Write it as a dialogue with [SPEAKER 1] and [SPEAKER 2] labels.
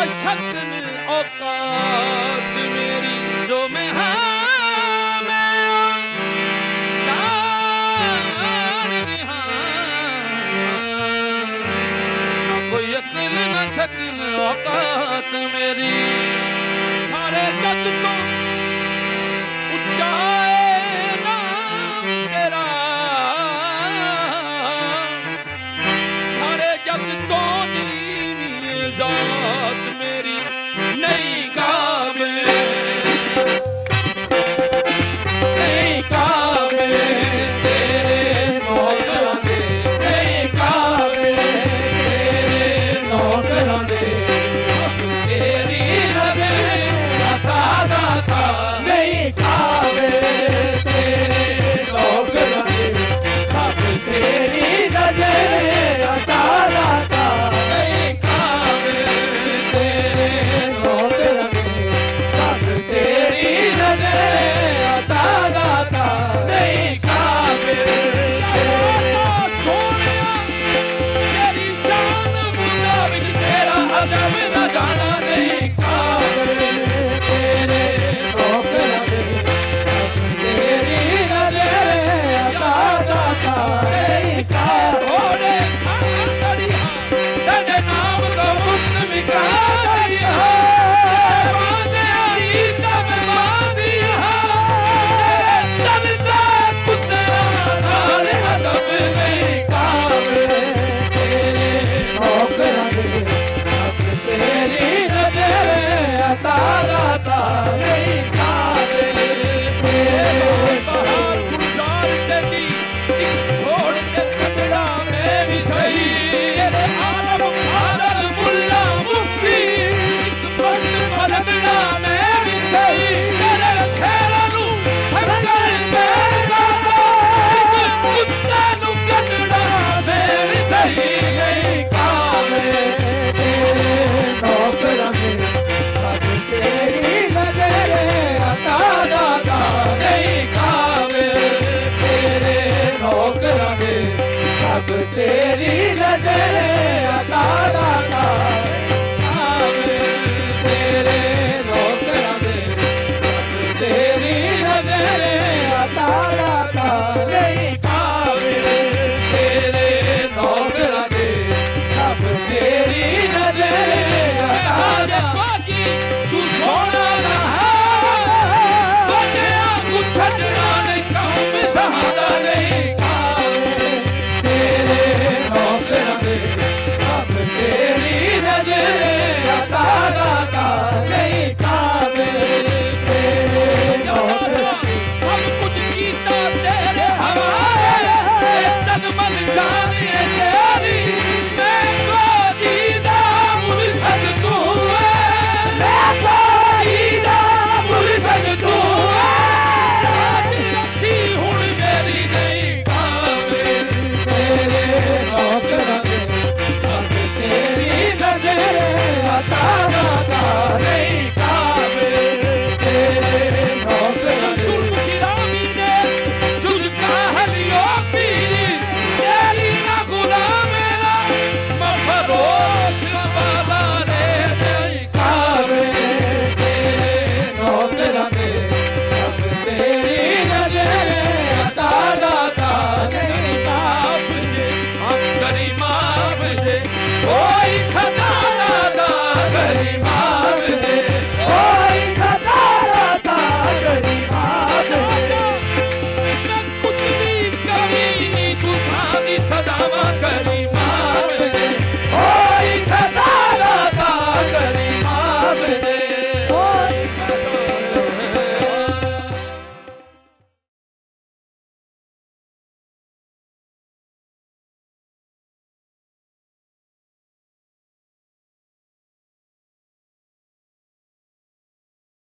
[SPEAKER 1] शक्ल औकात मेरी जो मैं हाँ मैं जान दिया ना कोई अकल ना शक्ल औकात मेरी सारे जग तो उच्चा है नाम तेरा सारे जग तो नीवी जात मेरी नहीं काबिल तेरे नौकरां दे नहीं काबिल तेरे नौकरां दे सब तेरी नज़र अता दाता नहीं काबिल तेरे नौकरां दे सब तेरी नज़र अता दाता नहीं काबिल तेरे नौकरां दे सब तेरी नज़र अता दाता नहीं काबिल सोनिया तेरी शान मुताबिक तेरा अदब न जाना नहीं काबिल तेरे नौकरां दे सब तेरी नज़र अता दाता नहीं काबिल घोड़े खान दरिया तेरे नाम का मुक्त मिटा दिया बांधे आली तब बांधिया तेरे दर्द कुत्ता नाल अदब नहीं काबिल तेरे नौकरां दे सब तेरी नज़र अता दाता नहीं काबिल तेरे बहार गुलजार तेरी एक घोड़ ते कटड़ा में भी सही तेरे आलम खादर मुल्ला मुफ्ती एक मस्त मरदड़ा में भी सही तेरे शेरां नू संगल पैर दाता एक कुत्ते नू कटड़ा में भी सही नहीं काबिल तेरे नौकरां दे सब तेरी नज़र अता दाता नहीं काबिल तेरे नौकरां दे सब तेरी नज़र अता दाता काबिल तेरे नौकरां दे सब तेरी नज़र अता दाता नहीं काबिल तेरे नौकरां दे सब तेरी नज़र अता दाता तू सोना रहा छड्डना नहीं कौम शहादा नहीं